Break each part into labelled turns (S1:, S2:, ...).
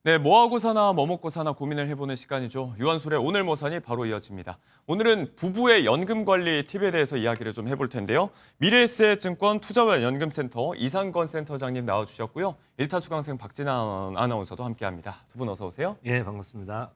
S1: 네, 뭐하고 사나 뭐 먹고 사나 고민을 해보는 시간이죠. 유한솔의 오늘 뭐 사니 바로 이어집니다. 오늘은 부부의 연금 관리 팁에 대해서 이야기를 좀 해볼 텐데요. 미래에셋증권 투자와 연금센터 이상건 센터장님 나와주셨고요. 일타수강생 박진아 아나운서도 함께합니다. 두 분 어서 오세요.
S2: 예, 반갑습니다.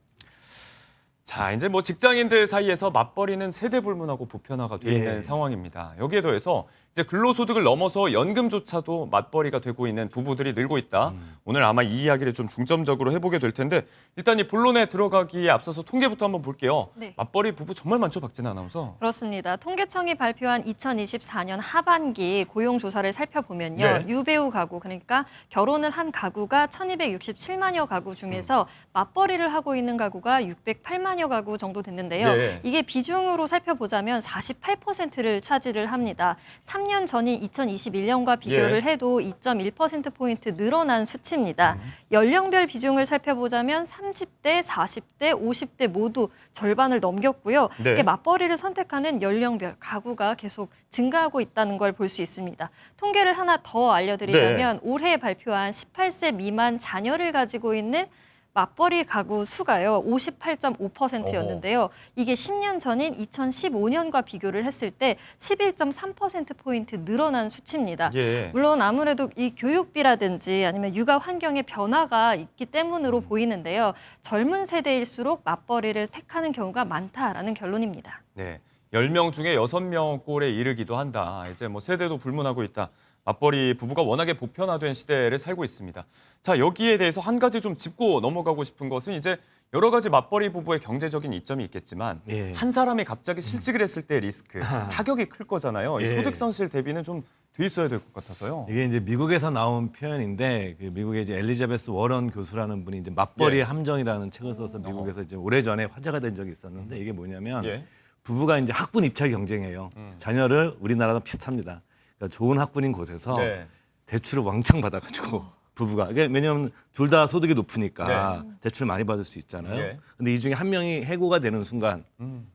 S1: 자, 이제 뭐 직장인들 사이에서 맞벌이는 세대 불문하고 보편화가 돼 있는
S2: 예.
S1: 상황입니다. 여기에 더해서 이제 근로소득을 넘어서 연금조차도 맞벌이가 되고 있는 부부들이 늘고 있다. 오늘 아마 이 이야기를 좀 중점적으로 해보게 될 텐데 일단 이 본론에 들어가기에 앞서서 통계부터 한번 볼게요.
S3: 네.
S1: 맞벌이 부부 정말 많죠, 박진아 아나운서?
S3: 그렇습니다. 통계청이 발표한 2024년 하반기 고용조사를 살펴보면요.
S1: 네.
S3: 유배우 가구, 그러니까 결혼을 한 가구가 1267만여 가구 중에서 맞벌이를 하고 있는 가구가 608만여 가구 정도 됐는데요.
S1: 네.
S3: 이게 비중으로 살펴보자면 48%를 차지를 합니다. 3년 전인 2021년과 비교를 해도 2.1%포인트 늘어난 수치입니다. 연령별 비중을 살펴보자면 30대, 40대, 50대 모두 절반을 넘겼고요.
S1: 네.
S3: 이게 맞벌이를 선택하는 연령별 가구가 계속 증가하고 있다는 걸 볼 수 있습니다. 통계를 하나 더 알려드리자면 올해 발표한 18세 미만 자녀를 가지고 있는 맞벌이 가구 수가요 58.5%였는데요. 이게 10년 전인 2015년과 비교를 했을 때 11.3%포인트 늘어난 수치입니다.
S1: 예.
S3: 물론 아무래도 이 교육비라든지 아니면 육아 환경의 변화가 있기 때문으로 보이는데요. 젊은 세대일수록 맞벌이를 택하는 경우가 많다라는 결론입니다.
S1: 네. 10명 중에 6명 꼴에 이르기도 한다. 이제 뭐 세대도 불문하고 있다. 맞벌이 부부가 워낙에 보편화된 시대를 살고 있습니다. 자, 여기에 대해서 한 가지 좀 짚고 넘어가고 싶은 것은 이제 여러 가지 맞벌이 부부의 경제적인 이점이 있겠지만
S2: 예.
S1: 한 사람이 갑자기 실직을 했을 때 리스크, 타격이 클 거잖아요. 이
S2: 예.
S1: 소득 상실 대비는 좀 돼 있어야 될 것 같아서요.
S2: 이게 이제 미국에서 나온 표현인데 그 미국의 이제 엘리자베스 워런 교수라는 분이 이제 맞벌이의
S1: 예.
S2: 함정이라는 책을 써서 미국에서 이제 오래전에 화제가 된 적이 있었는데 이게 뭐냐면
S1: 예.
S2: 부부가 이제 학군 입찰 경쟁해요. 자녀를 우리나라랑 비슷합니다. 그러니까 좋은 학군인 곳에서
S1: 네.
S2: 대출을 왕창 받아가지고 부부가 왜냐하면 둘 다 소득이 높으니까 대출 많이 받을 수 있잖아요.
S1: 예.
S2: 근데 이 중에 한 명이 해고가 되는 순간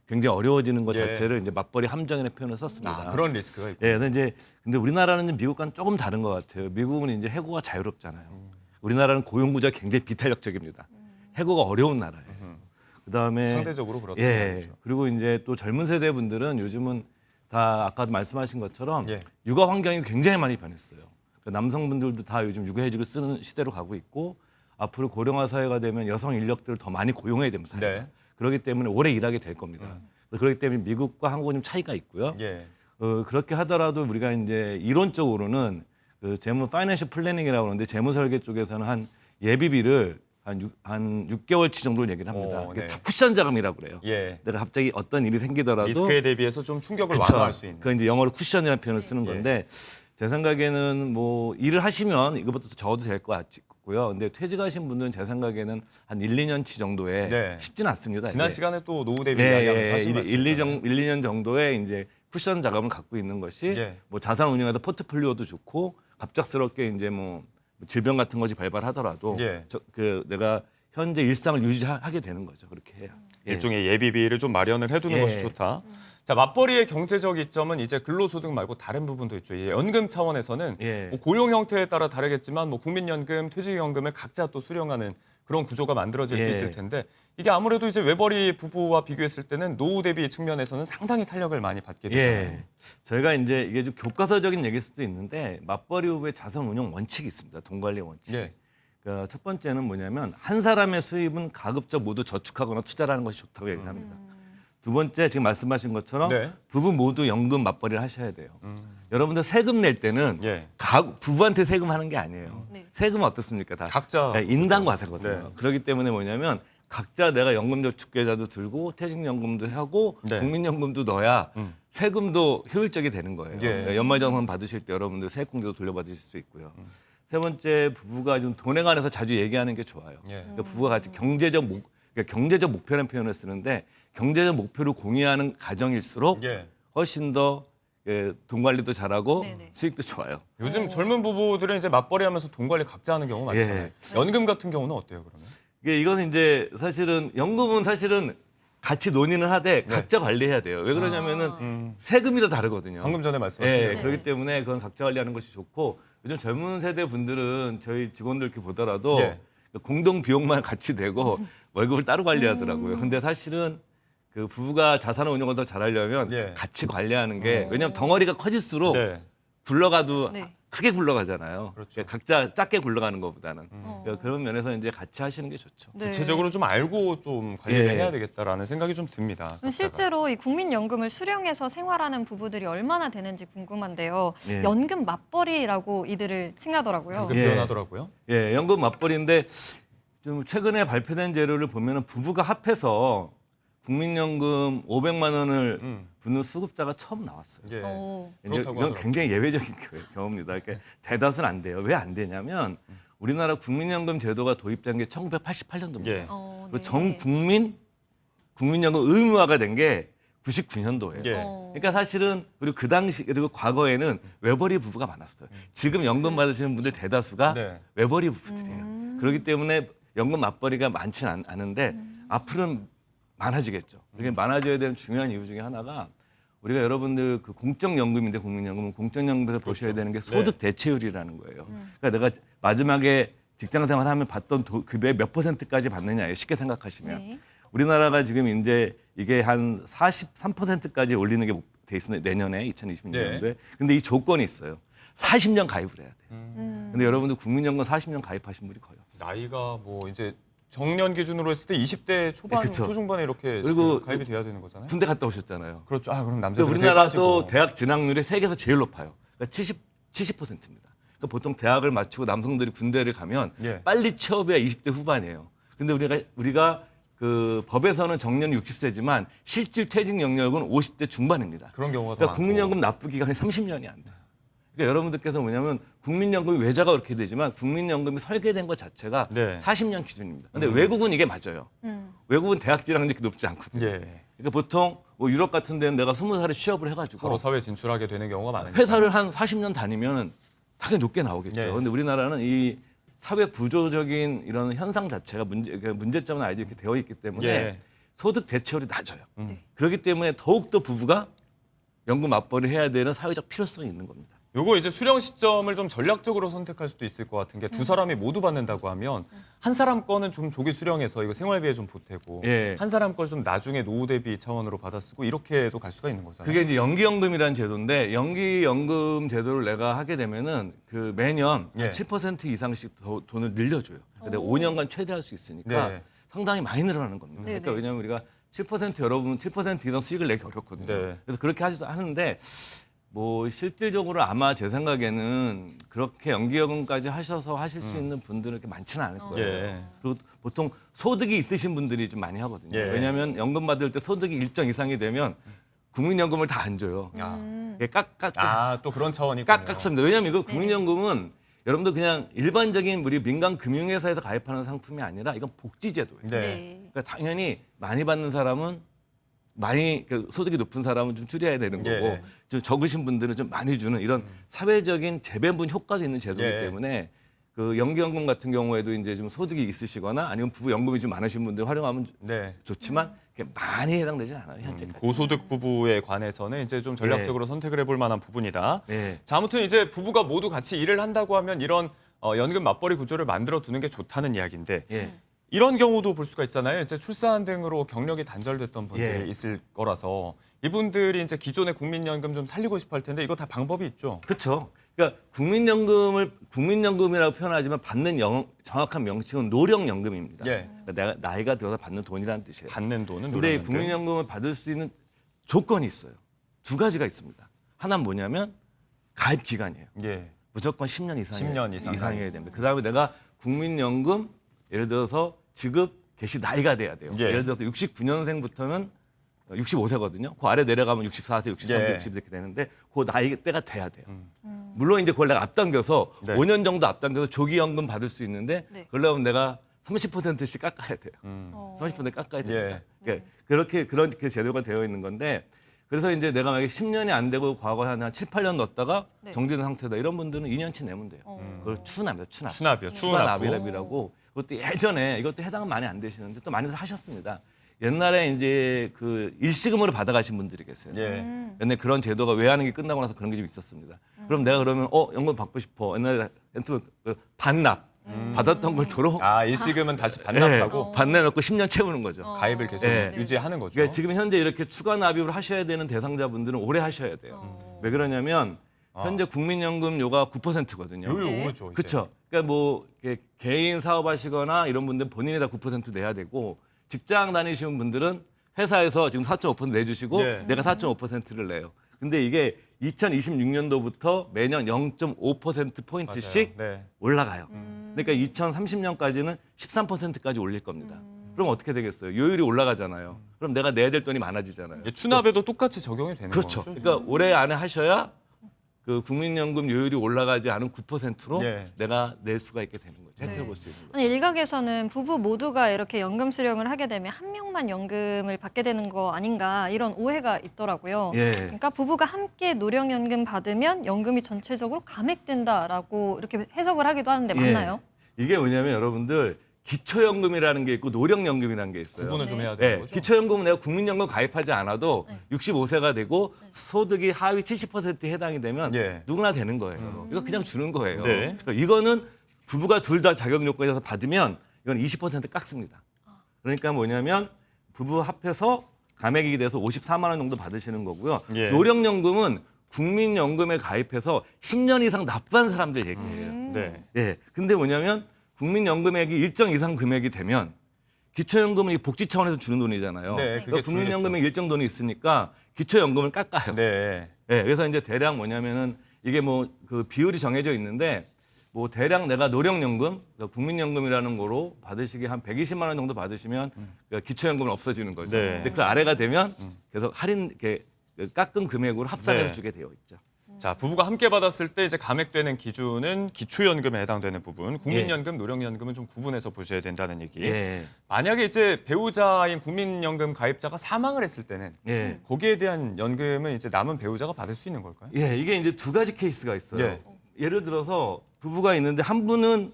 S2: 굉장히 어려워지는 것
S1: 예.
S2: 자체를 이제 맞벌이 함정이라는 표현을 썼습니다.
S1: 아, 그런 리스크가 있고.
S2: 예, 그래서 이제 근데 우리나라는 미국과는 조금 다른 것 같아요. 미국은 이제 해고가 자유롭잖아요. 우리나라는 고용 구조가 굉장히 비탄력적입니다. 해고가 어려운 나라예요. 그다음에
S1: 상대적으로 그렇다.
S2: 예. 그리고 이제 또 젊은 세대 분들은 요즘은 다 아까 말씀하신 것처럼
S1: 예.
S2: 육아 환경이 굉장히 많이 변했어요. 그러니까 남성분들도 다 요즘 육아휴직을 쓰는 시대로 가고 있고 앞으로 고령화 사회가 되면 여성 인력들을 더 많이 고용해야 됩니다. 사회가.
S1: 네.
S2: 그렇기 때문에 오래 일하게 될 겁니다. 그렇기 때문에 미국과 한국은 좀 차이가 있고요.
S1: 예.
S2: 그렇게 하더라도 우리가 이제 이론적으로는 그 재무 파이낸셜 플래닝이라고 하는데 재무 설계 쪽에서는 한 예비비를 한 6개월치 정도를 얘기를 합니다.
S1: 오,
S2: 이게
S1: 네.
S2: 쿠션 자금이라고 그래요.
S1: 예.
S2: 내가 갑자기 어떤 일이 생기더라도
S1: 리스크에 대비해서 좀 충격을
S2: 그쵸.
S1: 완화할 수 있는.
S2: 그 이제 영어로 쿠션이라는 표현을 쓰는
S1: 예.
S2: 건데 제 생각에는 뭐 일을 하시면 이것부터 적어도 될 것 같고요. 근데 퇴직하신 분들은 제 생각에는 한 1, 2년치 정도에
S1: 네.
S2: 쉽지는 않습니다.
S1: 지난
S2: 이게.
S1: 시간에 또 노후 대비
S2: 예,
S1: 이야기하면서
S2: 예,
S1: 하신
S2: 1,
S1: 말씀이잖아요.
S2: 2년 정도의 이제 쿠션 자금을 갖고 있는 것이
S1: 예.
S2: 뭐 자산 운용에서 포트폴리오도 좋고 갑작스럽게 이제 뭐 질병 같은 것이 발발하더라도
S1: 예.
S2: 내가 현재 일상을 유지하게 되는 거죠. 그렇게 해야. 예.
S1: 일종의 예비비를 좀 마련을 해두는
S2: 예.
S1: 것이 좋다. 자, 맞벌이의 경제적 이점은 이제 근로소득 말고 다른 부분도 있죠. 이 연금 차원에서는
S2: 예.
S1: 뭐 고용 형태에 따라 다르겠지만 뭐 국민연금, 퇴직연금을 각자 또 수령하는 그런 구조가 만들어질 수
S2: 예.
S1: 있을 텐데 이게 아무래도 이제 외벌이 부부와 비교했을 때는 노후 대비 측면에서는 상당히 탄력을 많이 받게 되잖아요.
S2: 예. 저희가 이제 이게 좀 교과서적인 얘기일 수도 있는데 맞벌이 후에 자산 운용 원칙이 있습니다. 돈 관리 원칙.
S1: 예.
S2: 그러니까 첫 번째는 뭐냐면 한 사람의 수입은 가급적 모두 저축하거나 투자라는 것이 좋다고 얘기를 합니다. 두 번째 지금 말씀하신 것처럼
S1: 네.
S2: 부부 모두 연금 맞벌이를 하셔야 돼요. 여러분들 세금 낼 때는
S1: 예.
S2: 부부한테 세금하는 게 아니에요.
S3: 네.
S2: 세금은 어떻습니까? 다
S1: 각자
S2: 인당 과세거든요.
S1: 네.
S2: 그렇기 때문에 뭐냐면 각자 내가 연금저축계좌도 들고 퇴직연금도 하고
S1: 네.
S2: 국민연금도 넣어야 세금도 효율적이 되는 거예요.
S1: 예.
S2: 그러니까 연말정산 받으실 때 여러분들 세액공제도 돌려받으실 수 있고요. 세 번째 부부가 좀 돈에 관해서 자주 얘기하는 게 좋아요.
S1: 예.
S2: 그러니까 부부가 같이 경제적 목표라는 표현을 쓰는데 경제적 목표를 공유하는 가정일수록
S1: 예.
S2: 훨씬 더 돈 관리도 잘하고
S3: 네네.
S2: 수익도 좋아요.
S1: 요즘 젊은 부부들은 이제 맞벌이하면서 돈 관리 각자 하는 경우 많잖아요.
S2: 예.
S1: 연금 같은 경우는 어때요, 그러면?
S2: 이건 이제 사실은 연금은 사실은 같이 논의는 하되 각자 관리해야 돼요. 왜 그러냐면은 세금이 다 다르거든요.
S1: 방금 전에 말씀하신
S2: 예,
S1: 대로.
S2: 그렇기 때문에 그건 각자 관리하는 것이 좋고 요즘 젊은 세대 분들은 저희 직원들 이렇게 보더라도
S1: 예.
S2: 공동 비용만 같이 내고 월급을 따로 관리하더라고요. 근데 사실은 그 부부가 자산 운용을 더 잘하려면
S1: 예.
S2: 같이 관리하는 게 왜냐하면 덩어리가 커질수록
S1: 네.
S2: 굴러가도
S3: 네.
S2: 크게 굴러가잖아요.
S1: 그렇죠.
S2: 각자 작게 굴러가는 것보다는
S3: 어.
S2: 그런 면에서 이제 같이 하시는 게 좋죠.
S3: 네.
S1: 구체적으로 좀 알고 좀 관리를
S2: 예.
S1: 해야 되겠다라는 생각이 좀 듭니다.
S3: 그럼
S1: 각자가.
S3: 실제로 이 국민연금을 수령해서 생활하는 부부들이 얼마나 되는지 궁금한데요.
S2: 예.
S3: 연금 맞벌이라고 이들을 칭하더라고요.
S1: 그렇게
S2: 예.
S1: 표현하더라고요.
S2: 예, 연금 맞벌이인데 좀 최근에 발표된 자료를 보면은 부부가 합해서 국민연금 500만 원을 붓는 수급자가 처음 나왔어요.
S1: 예.
S3: 어.
S2: 이제
S1: 그렇다고
S2: 이건
S1: 하더라고요.
S2: 굉장히 예외적인 경우입니다. 그러니까 대다수는 안 돼요. 왜 안 되냐면 우리나라 국민연금 제도가 도입된 게 1988년도입니다.
S1: 예.
S3: 네.
S2: 전 국민 국민연금 의무화가 된 게 99년도예요.
S1: 예.
S2: 그러니까 사실은 그리고 그 당시 그리고 과거에는 외벌이 부부가 많았어요. 지금 연금 받으시는 분들 대다수가
S1: 네.
S2: 외벌이 부부들이에요. 그렇기 때문에 연금 맞벌이가 많지는 않은데 앞으로는 많아지겠죠. 그게 많아져야 되는 중요한 이유 중에 하나가 우리가 여러분들 그 공적연금인데 국민연금은 공적연금에서 보셔야 되는 게 소득 대체율이라는 거예요. 그러니까 내가 마지막에 직장생활하면 받던 급여의 몇 %까지 받느냐예요. 쉽게 생각하시면.
S3: 네.
S2: 우리나라가 지금 이제 이게 한 43%까지 올리는 게 돼 있습니다. 내년에 2020년도에.
S1: 네.
S2: 근데 이 조건이 있어요. 40년 가입을 해야 돼요.
S3: 음.
S2: 근데 여러분들 국민연금 40년 가입하신 분이 거의 없어요.
S1: 나이가 뭐 이제 정년 기준으로 했을 때 20대 초반,
S2: 네, 그쵸.
S1: 초중반에 이렇게
S2: 그리고
S1: 가입이 돼야 되는 거잖아요.
S2: 군대 갔다 오셨잖아요.
S1: 그렇죠. 아, 그럼
S2: 그러니까
S1: 남자들
S2: 우리나라도 대학 진학률이 세계에서 제일 높아요. 그러니까 70%입니다. 그러니까 보통 대학을 마치고 남성들이 군대를 가면
S1: 예.
S2: 빨리 취업해야 20대 후반이에요. 근데 우리가 그 법에서는 정년이 60세지만 실질 퇴직 영역은 50대 중반입니다.
S1: 그런 경우가 더
S2: 그러니까
S1: 많고.
S2: 국민연금 납부 기간이 30년이 안 돼요. 그러니까 여러분들께서 뭐냐면 국민연금이 외자가 그렇게 되지만 국민연금이 설계된 것 자체가
S1: 네.
S2: 40년 기준입니다. 근데 외국은 이게 맞아요. 외국은 대학 진학률이 그렇게 높지 않거든요.
S1: 예.
S2: 그러니까 보통 뭐 유럽 같은 데는 내가 20살에 취업을 해가지고
S1: 바로 사회 진출하게 되는 경우가 많으니까.
S2: 회사를 한 40년 다니면 당연히 높게 나오겠죠.
S1: 예.
S2: 근데 우리나라는 이 사회 구조적인 이런 현상 자체가 문제점은 알지 이렇게 되어 있기 때문에
S1: 예.
S2: 소득 대체율이 낮아요. 그렇기 때문에 더욱더 부부가 연금 맞벌이 해야 되는 사회적 필요성이 있는 겁니다.
S1: 요거 이제 수령 시점을 좀 전략적으로 선택할 수도 있을 것 같은 게 두 사람이 모두 받는다고 하면 한 사람 거는 좀 조기 수령해서 이거 생활비에 좀 보태고
S2: 예.
S1: 한 사람 걸 좀 나중에 노후 대비 차원으로 받아 쓰고 이렇게도 갈 수가 있는 거잖아요.
S2: 그게 이제 연기연금이라는 제도인데 연기연금 제도를 내가 하게 되면은 그 매년
S1: 예.
S2: 7% 이상씩 돈을 늘려줘요. 근데 5년간 최대할 수 있으니까
S1: 네.
S2: 상당히 많이 늘어나는 겁니다.
S3: 네네.
S2: 그러니까 왜냐하면 우리가 7% 여러분 7% 이상 수익을 내기 어렵거든요.
S1: 네.
S2: 그래서 그렇게 하는데 뭐 실질적으로 아마 제 생각에는 그렇게 연기연금까지 하셔서 하실 수 있는 분들은 그렇게 많지는 않을 거예요.
S1: 예.
S2: 그리고 보통 소득이 있으신 분들이 좀 많이 하거든요.
S1: 예.
S2: 왜냐하면 연금 받을 때 소득이 일정 이상이 되면 국민연금을 다 안 줘요. 이게
S1: 아, 또 그런 차원이
S2: 깍깍습니다. 왜냐하면 이거 국민연금은 여러분들 그냥 일반적인 우리 민간 금융회사에서 가입하는 상품이 아니라 이건 복지제도예요.
S1: 네.
S3: 네.
S2: 그러니까 당연히 많이 받는 사람은 많이 그 소득이 높은 사람은 좀 줄여야 되는 거고
S1: 예.
S2: 좀 적으신 분들은 좀 많이 주는 이런 사회적인 재배분 효과도 있는 제도이기
S1: 예.
S2: 때문에 그 연기연금 같은 경우에도 이제 좀 소득이 있으시거나 아니면 부부 연금이 좀 많으신 분들 활용하면
S1: 네.
S2: 좋지만 그게 많이 해당되진 않아요 현재까지.
S1: 고소득 부부에 관해서는 이제 좀 전략적으로 선택을 해볼 만한 부분이다.
S2: 네.
S1: 자, 아무튼 이제 부부가 모두 같이 일을 한다고 하면 이런 연금 맞벌이 구조를 만들어 두는 게 좋다는 이야기인데
S2: 예.
S1: 이런 경우도 볼 수가 있잖아요. 이제 출산 등으로 경력이 단절됐던 분들이
S2: 예.
S1: 있을 거라서 이분들이 이제 기존의 국민연금 좀 살리고 싶어 할 텐데 이거 다 방법이 있죠.
S2: 그렇죠. 그러니까 국민연금이라고 표현하지만 받는 정확한 명칭은 노령연금입니다.
S1: 예.
S2: 그러니까 내가 나이가 들어서 받는 돈이라는 뜻이에요.
S1: 받는 돈은
S2: 근데
S1: 노령연금.
S2: 국민연금을 받을 수 있는 조건이 있어요. 두 가지가 있습니다. 하나는 뭐냐면 가입 기간이에요.
S1: 예.
S2: 무조건 10년 이상이에요.
S1: 10년 이상
S2: 이상이어야 됩니다. 그다음에 내가 국민연금 예를 들어서 지급 개시 나이가 돼야 돼요.
S1: 예.
S2: 예를 들어서 69년생부터는 65세거든요. 그 아래 내려가면 64세, 63세,
S1: 예.
S2: 60 이렇게 되는데 그 나이 때가 돼야 돼요. 물론 이제 그걸 내가 앞당겨서
S1: 네.
S2: 5년 정도 앞당겨서 조기연금 받을 수 있는데
S3: 네.
S2: 그러려면 내가 30%씩 깎아야 돼요.
S3: 어.
S2: 30% 깎아야
S1: 예.
S2: 됩니다. 그러니까 그렇게 그런 제도가 되어 있는 건데 그래서 이제 내가 만약에 10년이 안 되고 과거에 한 7, 8년 넣었다가
S3: 네.
S2: 정지된 상태다 이런 분들은 2년치 내면 돼요. 그걸 추납니다. 추납.
S1: 추납이요.
S2: 추납이라고 그것도 예전에 이것도 해당은 많이 안 되시는데 또 많이들 하셨습니다. 옛날에 이제 그 일시금으로 받아가신 분들이 계세요.
S1: 예.
S2: 옛날에 그런 제도가 외환위기 끝나고 나서 그런 게 좀 있었습니다. 그럼 내가 그러면 연금 받고 싶어. 옛날에 반납. 받았던 걸 도로
S1: 일시금은 다시 반납하고
S2: 반내놓고 10년 채우는 거죠.
S1: 가입을 계속
S2: 네.
S1: 유지하는 거죠.
S2: 그러니까 지금 현재 이렇게 추가 납입을 하셔야 되는 대상자분들은 오래 하셔야 돼요. 왜 그러냐면 현재 국민연금료가 9%거든요.
S1: 요요
S3: 네.
S1: 오르죠. 이제.
S2: 그렇죠. 그러니까 뭐 이렇게 개인 사업하시거나 이런 분들 본인이 다 9% 내야 되고 직장 다니시는 분들은 회사에서 지금 4.5% 내주시고
S1: 네.
S2: 내가 4.5%를 내요. 근데 이게 2026년도부터 매년 0.5% 포인트씩
S1: 맞아요. 네.
S2: 올라가요. 그러니까 2030년까지는 13%까지 올릴 겁니다. 그럼 어떻게 되겠어요? 요율이 올라가잖아요. 그럼 내가 내야 될 돈이 많아지잖아요.
S1: 이게 추납에도 똑같이 적용이 되는
S2: 그렇죠.
S1: 거죠.
S2: 그러니까 올해 안에 하셔야 그 국민연금 요율이 올라가지 않은 9%로
S1: 예.
S2: 내가 낼 수가 있게 되는 거죠. 혜택을
S3: 네.
S2: 볼 수 있는 거죠.
S3: 아니, 일각에서는 부부 모두가 이렇게 연금 수령을 하게 되면 한 명만 연금을 받게 되는 거 아닌가 이런 오해가 있더라고요.
S2: 예.
S3: 그러니까 부부가 함께 노령연금 받으면 연금이 전체적으로 감액된다라고 이렇게 해석을 하기도 하는데 맞나요?
S2: 예. 이게 뭐냐면 여러분들 기초연금이라는 게 있고 노령연금이라는 게 있어요.
S1: 구분을 좀
S3: 네.
S1: 해야 되는
S2: 네,
S1: 거죠.
S2: 기초연금은 내가 국민연금 가입하지 않아도 65세가 되고 소득이 하위 70%에 해당이 되면
S1: 예.
S2: 누구나 되는 거예요. 이거 그냥 주는 거예요.
S1: 네.
S2: 그러니까 이거는 부부가 둘 다 자격 요건에서 받으면 이건 20% 깎습니다. 그러니까 뭐냐면 부부 합해서 감액이 돼서 54만 원 정도 받으시는 거고요.
S1: 예.
S2: 노령연금은 국민연금에 가입해서 10년 이상 납부한 사람들 얘기예요.
S1: 네.
S2: 예. 근데 뭐냐면 국민연금액이 일정 이상 금액이 되면 기초연금은 이 복지 차원에서 주는 돈이잖아요.
S1: 네, 그게
S2: 그러니까 국민연금에 일정 돈이 있으니까 기초연금을 깎아요.
S1: 네.
S2: 예, 그래서 이제 대략 뭐냐면은 이게 뭐 그 비율이 정해져 있는데 뭐 대략 내가 노령연금, 그러니까 국민연금이라는 거로 받으시기 한 120만 원 정도 받으시면 그러니까 기초연금은 없어지는 거죠.
S1: 네.
S2: 근데 그 아래가 되면 계속 할인 이렇게 깎은 금액으로 합산해서
S1: 네.
S2: 주게 되어 있죠.
S1: 자, 부부가 함께 받았을 때 이제 감액되는 기준은 기초연금에 해당되는 부분, 국민연금, 노령연금은 좀 구분해서 보셔야 된다는 얘기.
S2: 예.
S1: 만약에 이제 배우자인 국민연금 가입자가 사망을 했을 때는
S2: 예.
S1: 거기에 대한 연금은 이제 남은 배우자가 받을 수 있는 걸까요?
S2: 예, 이게 이제 두 가지 케이스가 있어요.
S1: 예.
S2: 예를 들어서 부부가 있는데 한 분은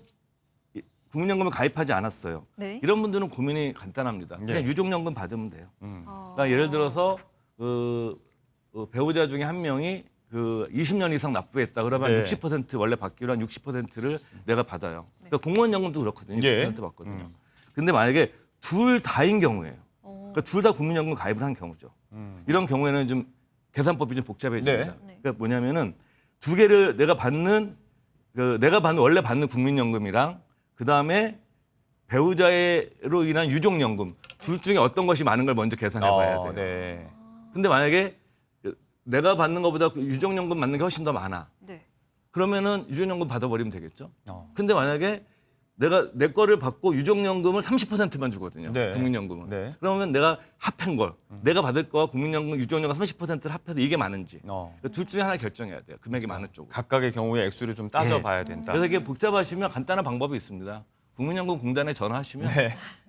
S2: 국민연금을 가입하지 않았어요.
S3: 네.
S2: 이런 분들은 고민이 간단합니다. 그냥
S1: 예.
S2: 유족연금 받으면 돼요.
S3: 아.
S2: 그러니까 예를 들어서 배우자 중에 한 명이 그 20년 이상 납부했다 그러면
S1: 네.
S2: 60% 원래 받기로 한 60%를 내가 받아요. 그러니까 공무원연금도 그렇거든요. 60%
S1: 예.
S2: 받거든요. 근데 만약에 둘 다인 경우에요. 그러니까 둘 다 국민연금 가입을 한 경우죠. 이런 경우에는 좀 계산법이 좀 복잡해집니다.
S3: 네.
S2: 그러니까 뭐냐면은 두 개를 내가 받는 원래 받는 국민연금이랑 그 다음에 배우자로 인한 유족연금 둘 중에 어떤 것이 많은 걸 먼저 계산해봐야 돼요.
S1: 네.
S2: 근데 만약에 내가 받는 것보다 유족연금 받는 게 훨씬 더 많아.
S3: 네.
S2: 그러면은 유족연금 받아버리면 되겠죠.
S1: 어.
S2: 근데 만약에 내가 내 거를 받고 유족연금을 30%만 주거든요.
S1: 네.
S2: 국민연금은.
S1: 네.
S2: 그러면 내가 합한 걸 내가 받을 거와 국민연금, 유족연금 30%를 합해서 이게 많은지 둘 중에 하나 결정해야 돼요. 금액이 많은 쪽으로.
S1: 각각의 경우에 액수를 좀 따져봐야 된다.
S2: 그래서 이게 복잡하시면 간단한 방법이 있습니다. 국민연금 공단에 전화하시면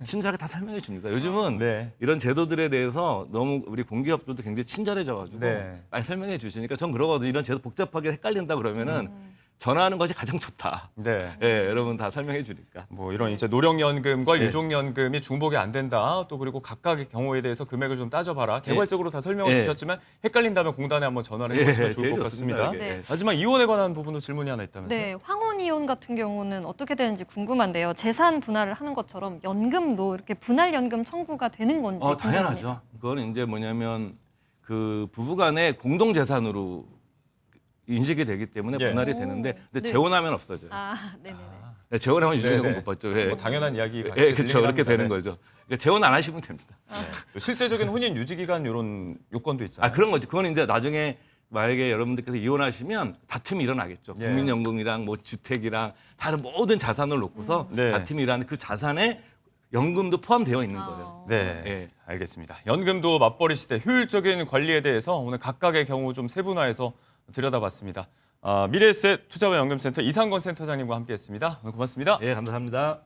S2: 친절하게 다 설명해 줍니다. 요즘은
S1: 네.
S2: 이런 제도들에 대해서 너무 우리 공기업들도 굉장히 친절해져가지고
S1: 네.
S2: 많이 설명해 주시니까 전 그러거든요. 이런 제도 복잡하게 헷갈린다 그러면은 전화하는 것이 가장 좋다.
S1: 네.
S2: 예, 여러분 다 설명해 주니까.
S1: 뭐 이런 이제 노령연금과
S2: 네.
S1: 유족연금이 중복이 안 된다. 또 그리고 각각의 경우에 대해서 금액을 좀 따져봐라. 개괄적으로 다 설명을
S2: 네.
S1: 주셨지만 헷갈린다면 공단에 한번 전화를
S2: 예,
S1: 해보시면 좋을
S2: 제일
S1: 것
S2: 좋습니다,
S1: 같습니다.
S2: 이게.
S3: 네.
S1: 하지만 이혼에 관한 부분도 질문이 하나 있다면서요?
S3: 네, 황혼이혼 같은 경우는 어떻게 되는지 궁금한데요. 재산 분할을 하는 것처럼 연금도 이렇게 분할 연금 청구가 되는 건지 궁금합니다.
S2: 당연하죠. 그거는 이제 뭐냐면 그 부부간의 공동 재산으로 인식이 되기 때문에
S1: 예.
S2: 분할이 되는데 근데
S3: 네.
S2: 재혼하면 없어져요.
S3: 아, 네네네.
S2: 재혼하면 유족연금
S1: 네네.
S2: 못 받죠. 예.
S1: 뭐 당연한 이야기 같이
S2: 예, 그렇죠.
S1: 들리긴
S2: 그렇게
S1: 합니다.
S2: 되는
S1: 네.
S2: 거죠. 그러니까 재혼 안 하시면 됩니다.
S1: 또 실제적인 혼인 유지 기간 이런 요건도 있잖아요.
S2: 아, 그런 거죠. 그건 이제 나중에 만약에 여러분들께서 이혼하시면 다툼이 일어나겠죠.
S1: 예.
S2: 국민연금이랑 뭐 주택이랑 다른 모든 자산을 놓고서
S1: 네.
S2: 다툼이 일어나는 그 자산에 연금도 포함되어 있는 거예요.
S1: 네,
S2: 예.
S1: 알겠습니다. 연금도 맞벌이 시대 효율적인 관리에 대해서 오늘 각각의 경우 좀 세분화해서 들여다봤습니다. 미래에셋 투자와 연금센터 이상건 센터장님과 함께했습니다. 오늘 고맙습니다.
S2: 예, 감사합니다.